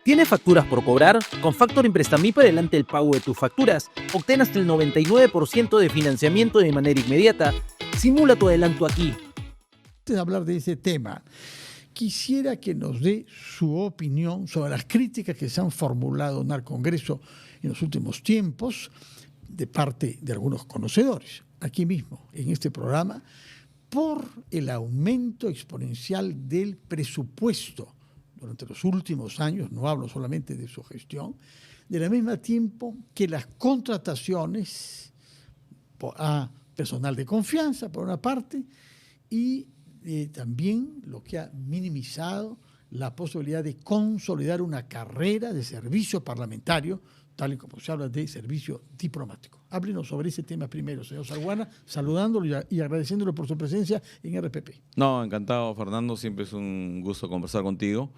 ¿Tienes facturas por cobrar? Con Factor Imprestamip adelante el pago de tus facturas. Obtén hasta el 99% de financiamiento de manera inmediata. Simula tu adelanto aquí. Antes de hablar de ese tema, quisiera que nos dé su opinión sobre las críticas que se han formulado en el Congreso en los últimos tiempos de parte de algunos conocedores, aquí mismo, en este programa, por el aumento exponencial del presupuesto durante los últimos años, no hablo solamente de su gestión, de la misma tiempo que las contrataciones a personal de confianza, por una parte, y también lo que ha minimizado la posibilidad de consolidar una carrera de servicio parlamentario, tal y como se habla de servicio diplomático. Háblenos sobre ese tema primero, señor Salguana, saludándolo y agradeciéndole por su presencia en RPP. No, encantado, Fernando, siempre es un gusto conversar contigo.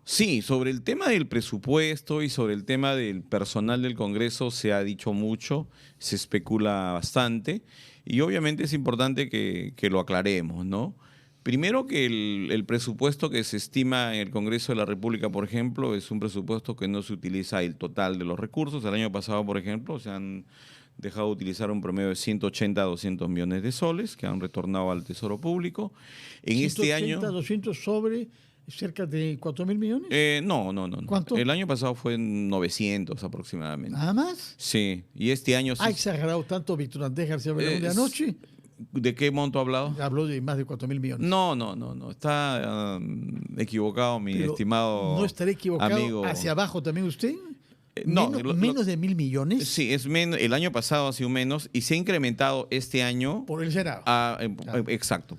Sí, sobre el tema del presupuesto y sobre el tema del personal del Congreso se ha dicho mucho, se especula bastante y obviamente es importante que lo aclaremos, ¿no? Primero que el presupuesto que se estima en el Congreso de la República, por ejemplo, es un presupuesto que no se utiliza el total de los recursos. El año pasado, por ejemplo, se han dejado de utilizar un promedio de 180 a 200 millones de soles que han retornado al Tesoro Público. En 180, este año... 200 sobre cerca de 4.000 millones. No. ¿Cuánto? El año pasado fue 900 aproximadamente. ¿Nada más? Sí, y este año... ¿Ha exagerado tanto Víctor Andrés García Belaúnde anoche? ¿De qué monto ha hablado? Habló de más de 4.000 millones. No. Está equivocado mi Pero estimado ¿no estaré equivocado amigo. ¿Hacia abajo también usted? No, menos de 1.000 millones. Sí, es menos. El año pasado ha sido menos y se ha incrementado este año. Por el Senado. Claro. Exacto,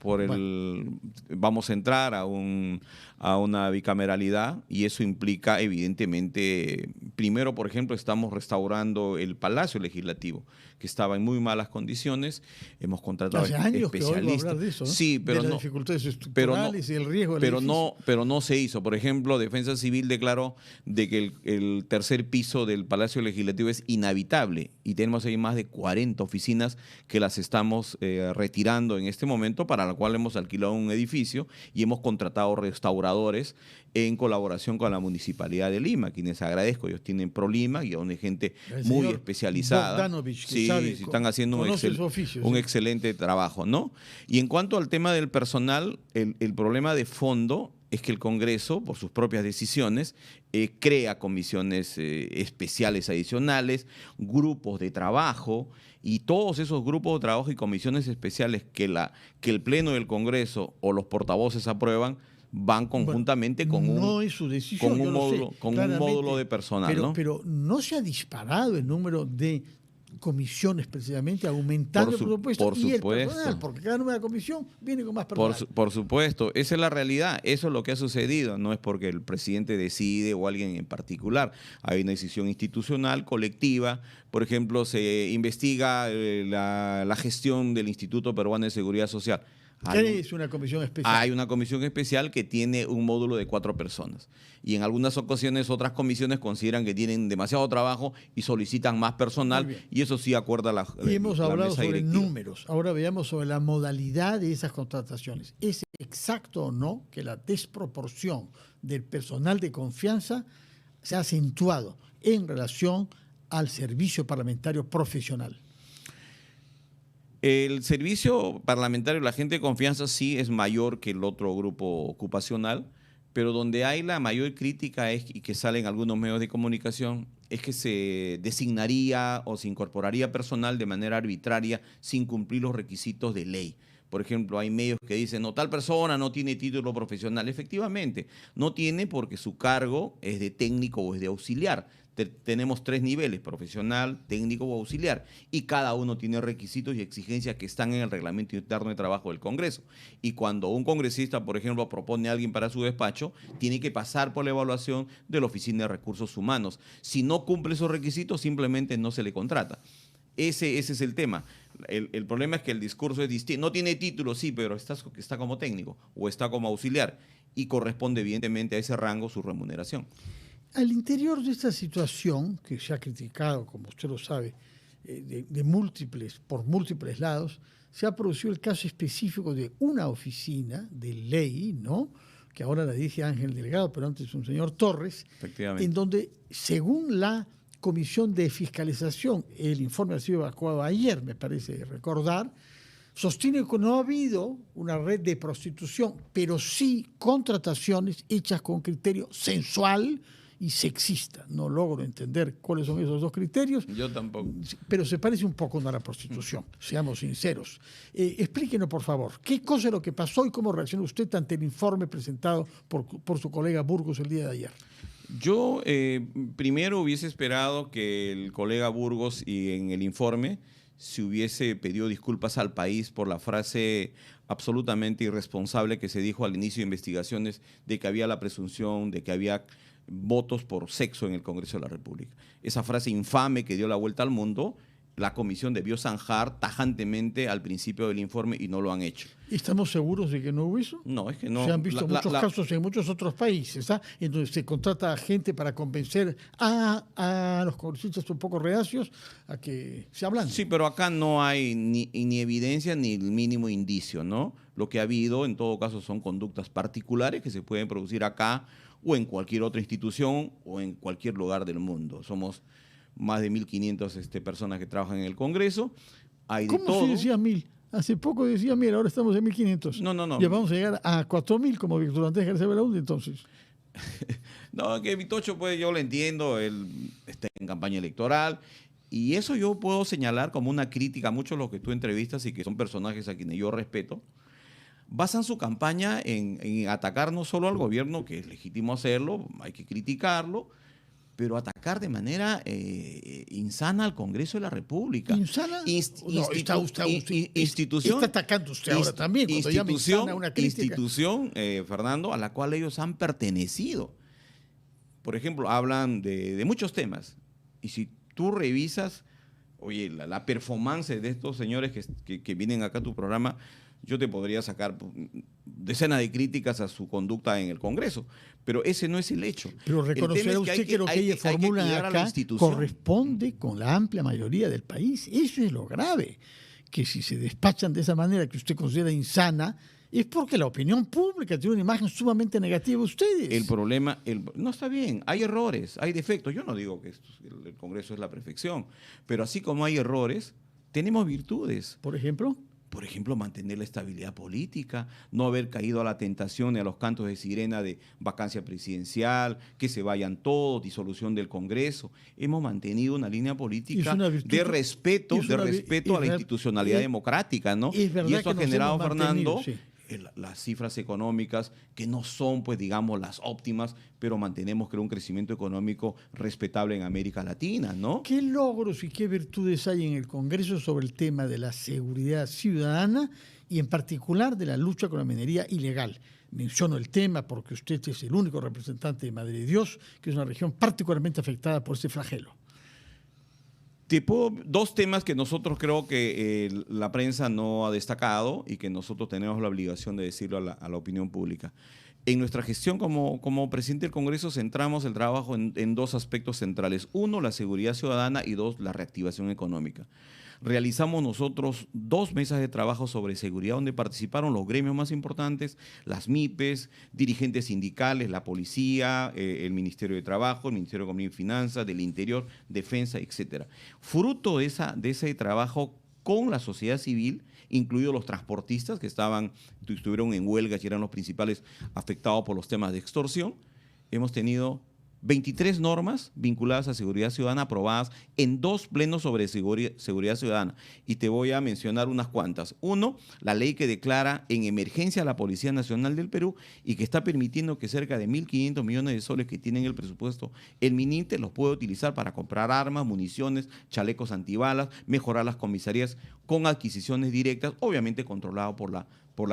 vamos a entrar a una bicameralidad y eso implica evidentemente, primero, por ejemplo, estamos restaurando el Palacio Legislativo, que estaba en muy malas condiciones. Hemos contratado hace años especialistas. Que oigo hablar de eso, ¿no? Sí, pero de las no, dificultades estructurales y el riesgo del edificio. pero no se hizo. Por ejemplo, Defensa Civil declaró de que el tercer piso del Palacio Legislativo es inhabitable y tenemos ahí más de 40 oficinas que las estamos retirando en este momento, para la cual hemos alquilado un edificio y hemos contratado restauradores en colaboración con la Municipalidad de Lima, quienes agradezco. Ellos tienen ProLima y donde hay gente muy especializada. Bogdanovich, que sí, sabe, están haciendo un excelente trabajo, ¿no? Y en cuanto al tema del personal, el problema de fondo es que el Congreso, por sus propias decisiones, crea comisiones especiales adicionales, grupos de trabajo, y todos esos grupos de trabajo y comisiones especiales que el Pleno del Congreso o los portavoces aprueban van conjuntamente con un módulo de personal. Pero no se ha disparado el número de comisiones precisamente, aumentando el presupuesto y el personal, porque cada número de comisión viene con más personal. Por supuesto, esa es la realidad, eso es lo que ha sucedido, no es porque el presidente decide o alguien en particular, hay una decisión institucional, colectiva. Por ejemplo, se investiga la gestión del Instituto Peruano de Seguridad Social. ¿Qué es una comisión especial? Hay una comisión especial que tiene un módulo de 4 personas. Y en algunas ocasiones otras comisiones consideran que tienen demasiado trabajo y solicitan más personal. Y eso sí acuerda la Y hemos hablado sobre directiva. Números. Ahora veamos sobre la modalidad de esas contrataciones. ¿Es exacto o no que la desproporción del personal de confianza se ha acentuado en relación al servicio parlamentario profesional? El servicio parlamentario, la gente de confianza sí es mayor que el otro grupo ocupacional, pero donde hay la mayor crítica y que salen algunos medios de comunicación es que se designaría o se incorporaría personal de manera arbitraria sin cumplir los requisitos de ley. Por ejemplo, hay medios que dicen, no, tal persona no tiene título profesional. Efectivamente, no tiene porque su cargo es de técnico o es de auxiliar. Tenemos 3 niveles, profesional, técnico o auxiliar, y cada uno tiene requisitos y exigencias que están en el reglamento interno de trabajo del Congreso. Y cuando un congresista, por ejemplo, propone a alguien para su despacho, tiene que pasar por la evaluación de la Oficina de Recursos Humanos. Si no cumple esos requisitos, simplemente no se le contrata. Ese es el tema. El problema es que el discurso es distinto. No tiene título, sí, pero está como técnico o está como auxiliar y corresponde evidentemente a ese rango su remuneración. Al interior de esta situación, que se ha criticado, como usted lo sabe, por múltiples lados, se ha producido el caso específico de una oficina de ley, ¿no?, que ahora la dirige Ángel Delgado, pero antes un señor Torres, Efectivamente. en donde, según la Comisión de Fiscalización, el informe ha sido evacuado ayer, me parece recordar, sostiene que no ha habido una red de prostitución, pero sí contrataciones hechas con criterio sensual y sexista. No logro entender cuáles son esos dos criterios. Yo tampoco. Pero se parece un poco a la prostitución, seamos sinceros. Explíquenos, por favor, qué cosa es lo que pasó y cómo reaccionó usted ante el informe presentado por su colega Burgos el día de ayer. Yo primero hubiese esperado que el colega Burgos y en el informe se hubiese pedido disculpas al país por la frase absolutamente irresponsable que se dijo al inicio de investigaciones de que había la presunción de que había votos por sexo en el Congreso de la República. Esa frase infame que dio la vuelta al mundo, la comisión debió zanjar tajantemente al principio del informe y no lo han hecho. ¿Estamos seguros de que no hubo eso? No, es que no. Se han visto muchos casos en muchos otros países, en donde se contrata a gente para convencer a los congresistas un poco reacios a que se hablan. Sí, pero acá no hay ni evidencia ni el mínimo indicio, ¿no? Lo que ha habido, en todo caso, son conductas particulares que se pueden producir acá o en cualquier otra institución o en cualquier lugar del mundo. Somos más de 1.500 personas que trabajan en el Congreso. Hay de ¿Cómo todo. se decía 1.000? Hace poco decía 1.000, ahora estamos en 1.500. No. Ya vamos a llegar a 4.000 como Víctor Andrés García Belaúnde, entonces. No, que Vitocho, pues yo lo entiendo, él está en campaña electoral y eso yo puedo señalar como una crítica a muchos de los que tú entrevistas y que son personajes a quienes yo respeto. Basan su campaña en atacar no solo al gobierno, que es legítimo hacerlo, hay que criticarlo, pero atacar de manera insana al Congreso de la República. ¿Insana? Institución. Está atacando usted ahora también, cuando llama insana una crítica. Institución, Fernando, a la cual ellos han pertenecido. Por ejemplo, hablan de muchos temas. Y si tú revisas, oye, la performance de estos señores que vienen acá a tu programa, yo te podría sacar decenas de críticas a su conducta en el Congreso, pero ese no es el hecho. Pero reconocerá usted que lo que ellos formulan acá corresponde con la amplia mayoría del país. Eso es lo grave, que si se despachan de esa manera que usted considera insana, es porque la opinión pública tiene una imagen sumamente negativa de ustedes. El problema, no está bien, hay errores, hay defectos. Yo no digo que el Congreso es la perfección, pero así como hay errores, tenemos virtudes. Por ejemplo, mantener la estabilidad política, no haber caído a la tentación y a los cantos de sirena de vacancia presidencial, que se vayan todos, disolución del Congreso. Hemos mantenido una línea política de respeto a la institucionalidad democrática, ¿no? Y eso ha generado, Fernando, sí, las cifras económicas que no son, pues digamos, las óptimas, pero mantenemos, creo, un crecimiento económico respetable en América Latina, ¿no? ¿Qué logros y qué virtudes hay en el Congreso sobre el tema de la seguridad ciudadana y en particular de la lucha con la minería ilegal? Menciono el tema porque usted es el único representante de Madre de Dios, que es una región particularmente afectada por este flagelo. Dos temas que nosotros creo que la prensa no ha destacado y que nosotros tenemos la obligación de decirlo a la opinión pública. En nuestra gestión como presidente del Congreso centramos el trabajo en dos aspectos centrales. Uno, la seguridad ciudadana y dos, la reactivación económica. Realizamos nosotros 2 mesas de trabajo sobre seguridad donde participaron los gremios más importantes, las MIPES, dirigentes sindicales, la policía, el Ministerio de Trabajo, el Ministerio de Economía y Finanzas, del Interior, Defensa, etcétera. Fruto de ese trabajo con la sociedad civil, incluidos los transportistas que estuvieron en huelga y eran los principales afectados por los temas de extorsión, hemos tenido 23 normas vinculadas a seguridad ciudadana aprobadas en 2 plenos sobre seguridad ciudadana. Y te voy a mencionar unas cuantas. Uno, la ley que declara en emergencia a la Policía Nacional del Perú y que está permitiendo que cerca de 1.500 millones de soles que tienen el presupuesto, el MININTE los puede utilizar para comprar armas, municiones, chalecos antibalas, mejorar las comisarías con adquisiciones directas, obviamente controlado por la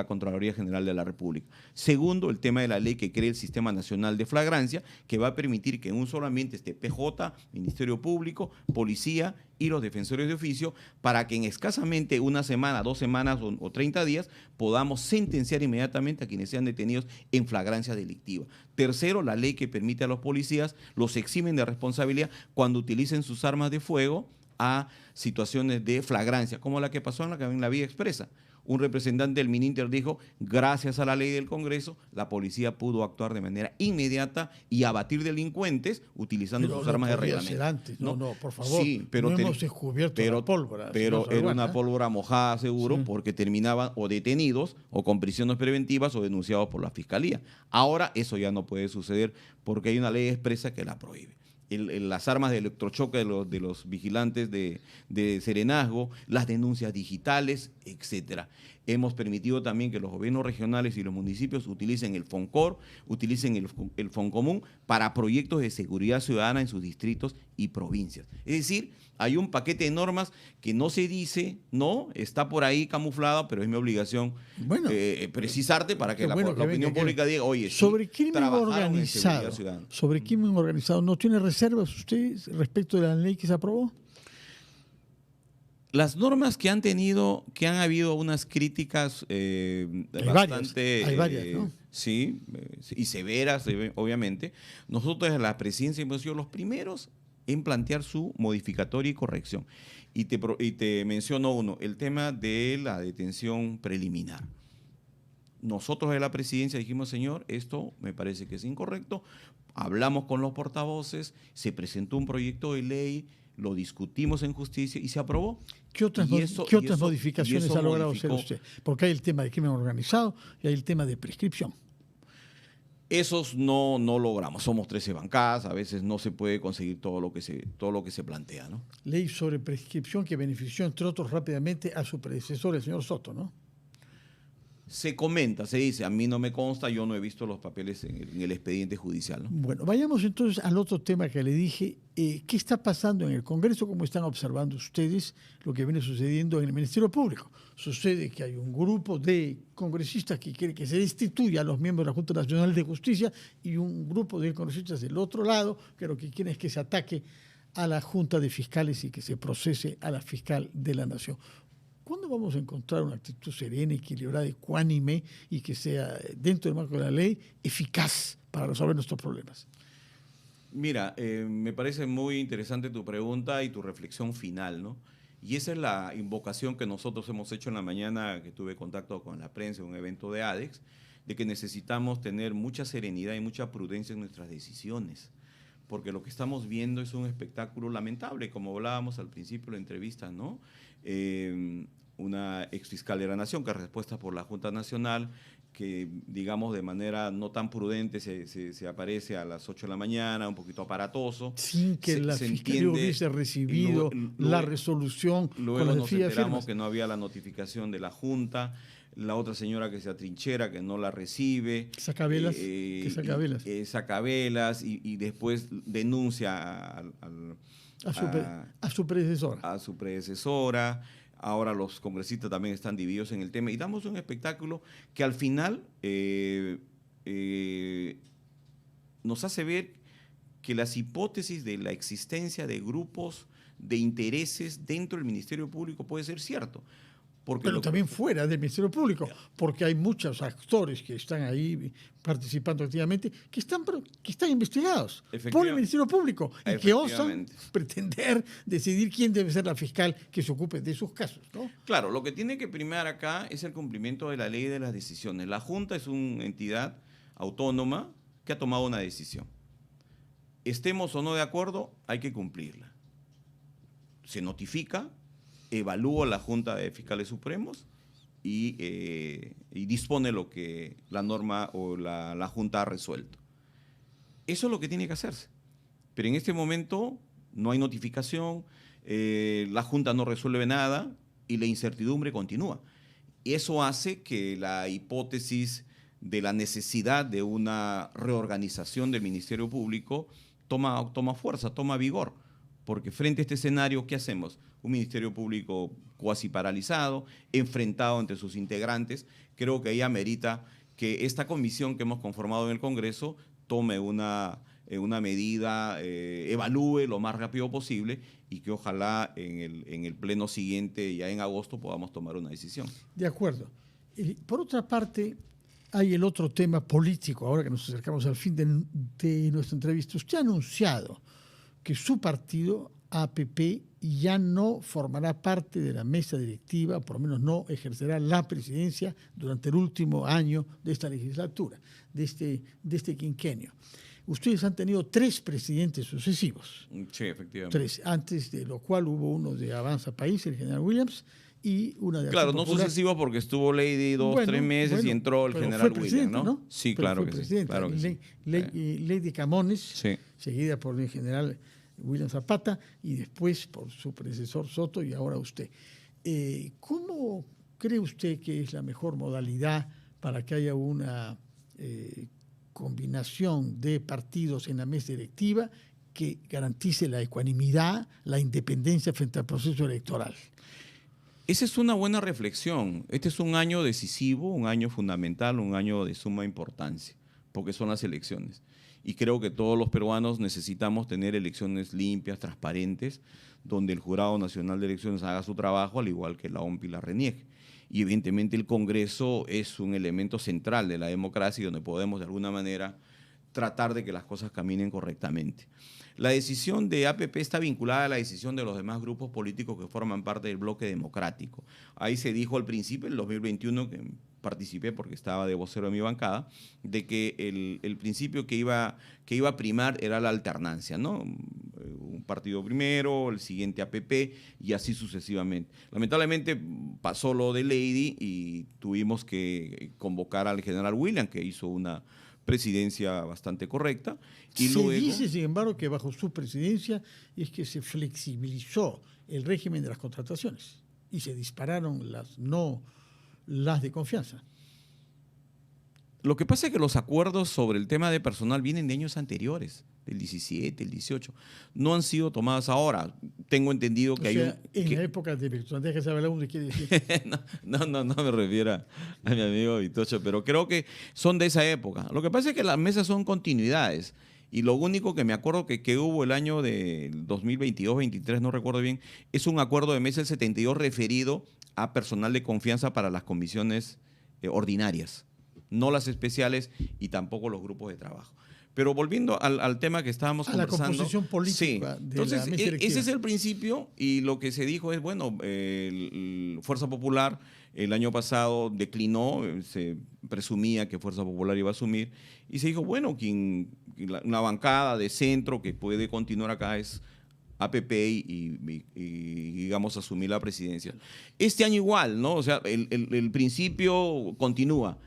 Contraloría General de la República. Segundo, el tema de la ley que crea el Sistema Nacional de Flagrancia, que va a permitir que en un solo ambiente esté PJ, Ministerio Público, Policía y los defensores de oficio, para que en escasamente una semana, 2 semanas o 30 días podamos sentenciar inmediatamente a quienes sean detenidos en flagrancia delictiva. Tercero, la ley que permite a los policías, los eximen de responsabilidad cuando utilicen sus armas de fuego a situaciones de flagrancia, como la que pasó en la vía expresa. Un representante del Mininter dijo, gracias a la ley del Congreso, la policía pudo actuar de manera inmediata y abatir delincuentes utilizando sus armas de reglamento. Antes. No, por favor, sí, pero no hemos descubierto la pólvora. Pero era una pólvora mojada, seguro, sí, porque terminaban o detenidos o con prisiones preventivas o denunciados por la Fiscalía. Ahora eso ya no puede suceder porque hay una ley expresa que la prohíbe. Las armas de electrochoque de los vigilantes de serenazgo, las denuncias digitales, etcétera. Hemos permitido también que los gobiernos regionales y los municipios utilicen el FONCOR, utilicen el FONCOMUN para proyectos de seguridad ciudadana en sus distritos y provincias. Es decir, hay un paquete de normas que no se dice, no, está por ahí camuflado, pero es mi obligación precisarte para que la opinión pública diga, oye, sobre sí, crimen organizado, sobre crimen organizado, ¿no tiene reservas usted respecto de la ley que se aprobó? Las normas que han habido unas críticas bastante... Hay varias, ¿no? Sí, y severas, obviamente. Nosotros en la presidencia hemos sido los primeros en plantear su modificatoria y corrección. Y te menciono uno, el tema de la detención preliminar. Nosotros de la presidencia dijimos, señor, esto me parece que es incorrecto. Hablamos con los portavoces, se presentó un proyecto de ley, lo discutimos en justicia y se aprobó. ¿Qué otras modificaciones ha logrado hacer usted? Porque hay el tema de crimen organizado y hay el tema de prescripción. Esos no logramos. Somos 13 bancadas, a veces no se puede conseguir todo lo que se plantea, ¿no? Ley sobre prescripción que benefició, entre otros, rápidamente a su predecesor, el señor Soto, ¿no? Se comenta, se dice, a mí no me consta, yo no he visto los papeles en el expediente judicial, ¿no? Bueno, vayamos entonces al otro tema que le dije. ¿Qué está pasando en el Congreso? ¿Cómo están observando ustedes lo que viene sucediendo en el Ministerio Público? Sucede que hay un grupo de congresistas que quiere que se destituya a los miembros de la Junta Nacional de Justicia y un grupo de congresistas del otro lado que lo que quieren es que se ataque a la Junta de Fiscales y que se procese a la fiscal de la Nación. ¿Cuándo vamos a encontrar una actitud serena, equilibrada, ecuánime y que sea, dentro del marco de la ley, eficaz para resolver nuestros problemas? Mira, me parece muy interesante tu pregunta y tu reflexión final, ¿no? Y esa es la invocación que nosotros hemos hecho en la mañana, que tuve contacto con la prensa en un evento de ADEX, de que necesitamos tener mucha serenidad y mucha prudencia en nuestras decisiones, porque lo que estamos viendo es un espectáculo lamentable, como hablábamos al principio de la entrevista, ¿no? Una exfiscal de la Nación que respuesta por la Junta Nacional, que digamos de manera no tan prudente se aparece a las 8 de la mañana, un poquito aparatoso. Sin que la Fiscalía hubiese recibido la resolución. Luego nos enteramos que no había la notificación de la Junta. La otra señora que se atrinchera, que no la recibe. Sacabelas. Sacabelas y después denuncia a su predecesora. A su predecesora. Ahora los congresistas también están divididos en el tema y damos un espectáculo que al final nos hace ver que las hipótesis de la existencia de grupos de intereses dentro del Ministerio Público puede ser cierto. Pero también fuera del Ministerio Público, porque hay muchos actores que están ahí participando activamente, que están investigados por el Ministerio Público y que osan pretender decidir quién debe ser la fiscal que se ocupe de esos casos, ¿no? Claro, lo que tiene que primar acá es el cumplimiento de la ley y de las decisiones. La Junta es una entidad autónoma que ha tomado una decisión. Estemos o no de acuerdo, hay que cumplirla. Se notifica, evalúa la Junta de Fiscales Supremos y dispone lo que la norma o la Junta ha resuelto. Eso es lo que tiene que hacerse. Pero en este momento no hay notificación, la Junta no resuelve nada y la incertidumbre continúa. Eso hace que la hipótesis de la necesidad de una reorganización del Ministerio Público toma fuerza, toma vigor. Porque frente a este escenario, ¿qué hacemos? Un Ministerio Público cuasi paralizado, enfrentado entre sus integrantes. Creo que ahí amerita que esta comisión que hemos conformado en el Congreso tome una medida, evalúe lo más rápido posible y que ojalá en el pleno siguiente, ya en agosto, podamos tomar una decisión. De acuerdo. Por otra parte, hay el otro tema político, ahora que nos acercamos al fin de nuestra entrevista. Usted ha anunciado que su partido, APP, ya no formará parte de la mesa directiva, por lo menos no ejercerá la presidencia durante el último año de esta legislatura, de este quinquenio. Ustedes han tenido 3 presidentes sucesivos. Sí, efectivamente. 3, antes de lo cual hubo uno de Avanza País, el general Williams, y una de Claro, Acción no Popular. sucesivo porque estuvo Lady 3 meses y entró el pero general fue Williams, presidente, ¿no? Sí, Pero claro fue que sí. presidente. Claro que sí. Lady Camones, Sí. seguida por el general William Zapata y después por su predecesor Soto y ahora usted. ¿Cómo cree usted que es la mejor modalidad para que haya una combinación de partidos en la mesa directiva que garantice la ecuanimidad, la independencia frente al proceso electoral? Esa es una buena reflexión. Este es un año decisivo, un año fundamental, un año de suma importancia, porque son las elecciones. Y creo que todos los peruanos necesitamos tener elecciones limpias, transparentes, donde el Jurado Nacional de Elecciones haga su trabajo, al igual que la OMP y la RENIEC. Y evidentemente el Congreso es un elemento central de la democracia y donde podemos de alguna manera tratar de que las cosas caminen correctamente. La decisión de APP está vinculada a la decisión de los demás grupos políticos que forman parte del bloque democrático. Ahí se dijo al principio, en el 2021, que participé porque estaba de vocero de mi bancada, de que el principio que iba a primar era la alternancia, ¿no? Un partido primero, el siguiente APP y así sucesivamente. Lamentablemente pasó lo de Lady y tuvimos que convocar al general William, que hizo una presidencia bastante correcta. Y se luego dice, sin embargo, que bajo su presidencia es que se flexibilizó el régimen de las contrataciones y se dispararon las de confianza. Lo que pasa es que los acuerdos sobre el tema de personal vienen de años anteriores, del 17, el 18. No han sido tomadas ahora. Tengo entendido que O hay sea, un... en la época de Víctor, deja saber uno quiere decir. No me refiero a mi amigo Vitocho, pero creo que son de esa época. Lo que pasa es que las mesas son continuidades. Y lo único que me acuerdo que hubo el año del 2022-23, no recuerdo bien, es un acuerdo de mesa del 72 referido a personal de confianza para las comisiones ordinarias, no las especiales y tampoco los grupos de trabajo. Pero volviendo al tema que estábamos conversando. A la composición política sí. de Entonces, la mesa directiva. ese es el principio y lo que se dijo es, bueno, Fuerza Popular el año pasado declinó, se presumía que Fuerza Popular iba a asumir y se dijo, bueno, una bancada de centro que puede continuar acá es APP y digamos, asumir la presidencia. Este año igual, ¿no? O sea, el principio continúa.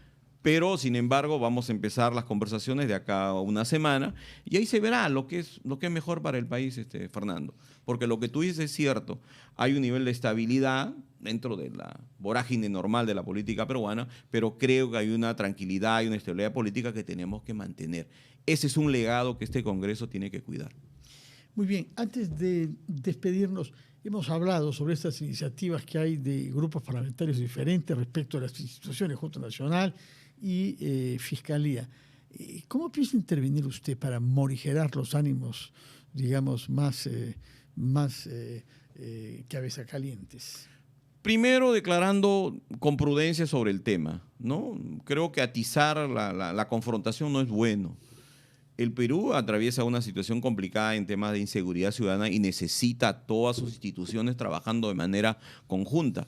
Pero, sin embargo, vamos a empezar las conversaciones de acá a una semana y ahí se verá lo que es mejor para el país, Fernando. Porque lo que tú dices es cierto. Hay un nivel de estabilidad dentro de la vorágine normal de la política peruana, pero creo que hay una tranquilidad y una estabilidad política que tenemos que mantener. Ese es un legado que este Congreso tiene que cuidar. Muy bien, antes de despedirnos, hemos hablado sobre estas iniciativas que hay de grupos parlamentarios diferentes respecto a las instituciones, Junta Nacional y Fiscalía. ¿Cómo piensa intervenir usted para morigerar los ánimos, digamos, más cabeza calientes? Primero, declarando con prudencia sobre el tema, ¿no? Creo que atizar la confrontación no es bueno. El Perú atraviesa una situación complicada en temas de inseguridad ciudadana y necesita a todas sus instituciones trabajando de manera conjunta.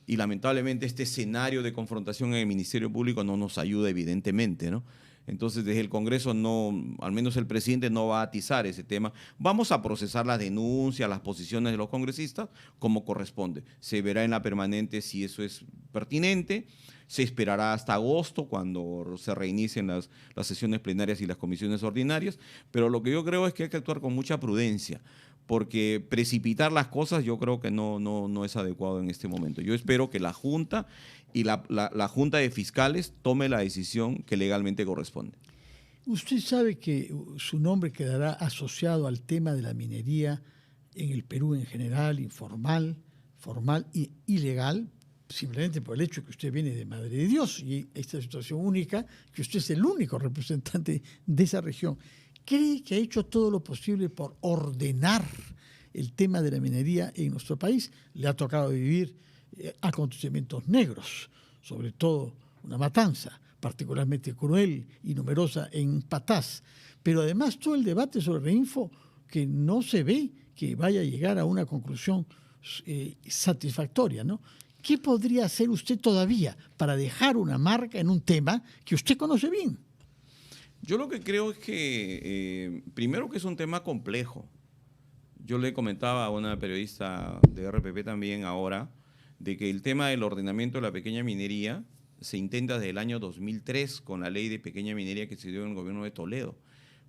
Y lamentablemente este escenario de confrontación en el Ministerio Público no nos ayuda, evidentemente, ¿no? Entonces, desde el Congreso, al menos el presidente no va a atizar ese tema. Vamos a procesar las denuncias, las posiciones de los congresistas como corresponde. Se verá en la permanente si eso es pertinente. Se esperará hasta agosto, cuando se reinicien las sesiones plenarias y las comisiones ordinarias. Pero lo que yo creo es que hay que actuar con mucha prudencia, porque precipitar las cosas yo creo que no es adecuado en este momento. Yo espero que la Junta y la Junta de Fiscales tome la decisión que legalmente corresponde. Usted sabe que su nombre quedará asociado al tema de la minería en el Perú en general, informal, formal e ilegal, simplemente por el hecho que usted viene de Madre de Dios y esta situación única, que usted es el único representante de esa región. ¿Cree que ha hecho todo lo posible por ordenar el tema de la minería en nuestro país? Le ha tocado vivir acontecimientos negros, sobre todo una matanza particularmente cruel y numerosa en Patás, pero además todo el debate sobre Reinfo que no se ve que vaya a llegar a una conclusión satisfactoria, ¿no? ¿Qué podría hacer usted todavía para dejar una marca en un tema que usted conoce bien? Yo lo que creo es que, primero que es un tema complejo. Yo le comentaba a una periodista de RPP también ahora, de que el tema del ordenamiento de la pequeña minería se intenta desde el año 2003 con la ley de pequeña minería que se dio en el gobierno de Toledo.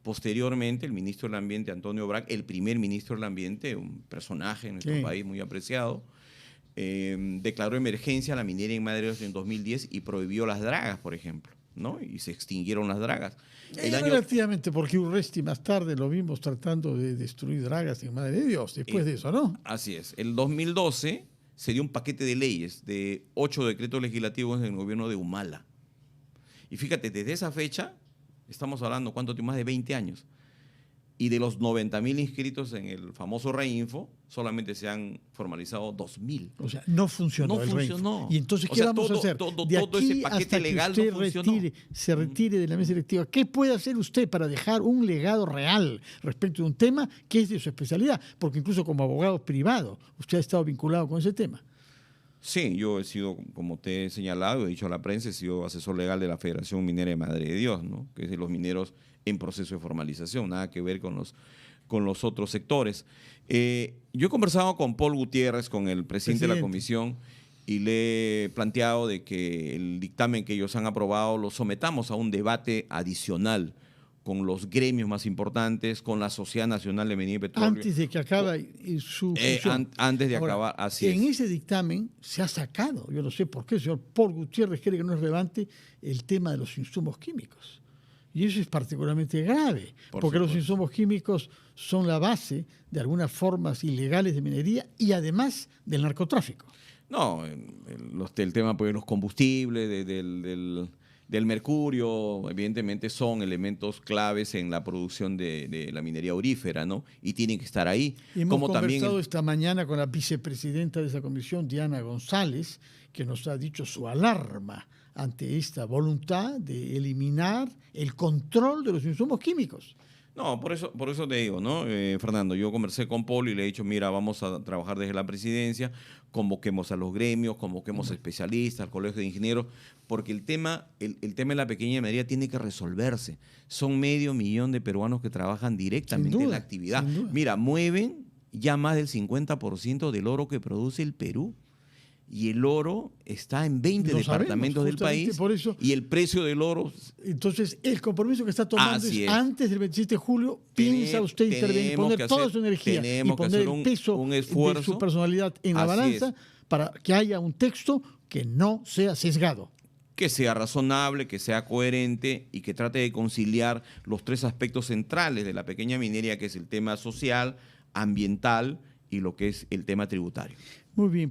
Posteriormente, el ministro del Ambiente, Antonio Brac, el primer ministro del Ambiente, un personaje en nuestro país muy apreciado, declaró emergencia a la minería en Madre de Dios en 2010 y prohibió las dragas, por ejemplo, ¿no? Y se extinguieron las dragas. Relativamente, porque Urresti más tarde lo vimos tratando de destruir dragas en Madre de Dios, después de eso, ¿no? Así es. El 2012 se dio un paquete de leyes de 8 decretos legislativos en el gobierno de Humala. Y fíjate, desde esa fecha, estamos hablando, ¿cuánto tiempo? Más de 20 años. Y de los 90.000 inscritos en el famoso Reinfo, solamente se han formalizado 2.000. O sea, no funcionó no el funcionó. Reinfo. Y entonces, ¿qué vamos a hacer? De todo aquí ese paquete hasta que legal usted no funcionó. se retire de la mesa directiva, ¿qué puede hacer usted para dejar un legado real respecto de un tema que es de su especialidad? Porque incluso como abogado privado, usted ha estado vinculado con ese tema. Sí, yo he sido, como te he señalado, he dicho a la prensa, he sido asesor legal de la Federación Minera de Madre de Dios, ¿no? Que es de los mineros en proceso de formalización, nada que ver con los otros sectores. Yo he conversado con Paul Gutiérrez, con el presidente de la comisión, y le he planteado de que el dictamen que ellos han aprobado lo sometamos a un debate adicional con los gremios más importantes, con la Sociedad Nacional de Minería y Petróleo. Antes de que acabe su función. Antes de Ahora, acabar, así en es. ese dictamen se ha sacado, yo no sé por qué el señor Paul Gutiérrez cree que no es relevante el tema de los insumos químicos. Y eso es particularmente grave, porque los insumos químicos son la base de algunas formas ilegales de minería y además del narcotráfico. No, el tema pues, de los combustibles, del mercurio, evidentemente son elementos claves en la producción de la minería aurífera, ¿no? Y tienen que estar ahí. Hemos conversado también esta mañana con la vicepresidenta de esa comisión, Diana González, que nos ha dicho su alarma ante esta voluntad de eliminar el control de los insumos químicos. No, por eso te digo, ¿no? Fernando, yo conversé con Paul y le he dicho, mira, vamos a trabajar desde la presidencia, convoquemos a los gremios, convoquemos a especialistas, al colegio de ingenieros, porque el tema de la pequeña minería tiene que resolverse. Son 500.000 de peruanos que trabajan directamente en la actividad. Mira, mueven ya más del 50% del oro que produce el Perú. Y el oro está en 20 departamentos del país. Por eso, y el precio del oro... Entonces, el compromiso que está tomando es antes del 27 de julio, piensa usted intervenir, poner toda su energía y poner el peso de su personalidad en la balanza para que haya un texto que no sea sesgado. Que sea razonable, que sea coherente y que trate de conciliar los 3 aspectos centrales de la pequeña minería, que es el tema social, ambiental y lo que es el tema tributario. Muy bien.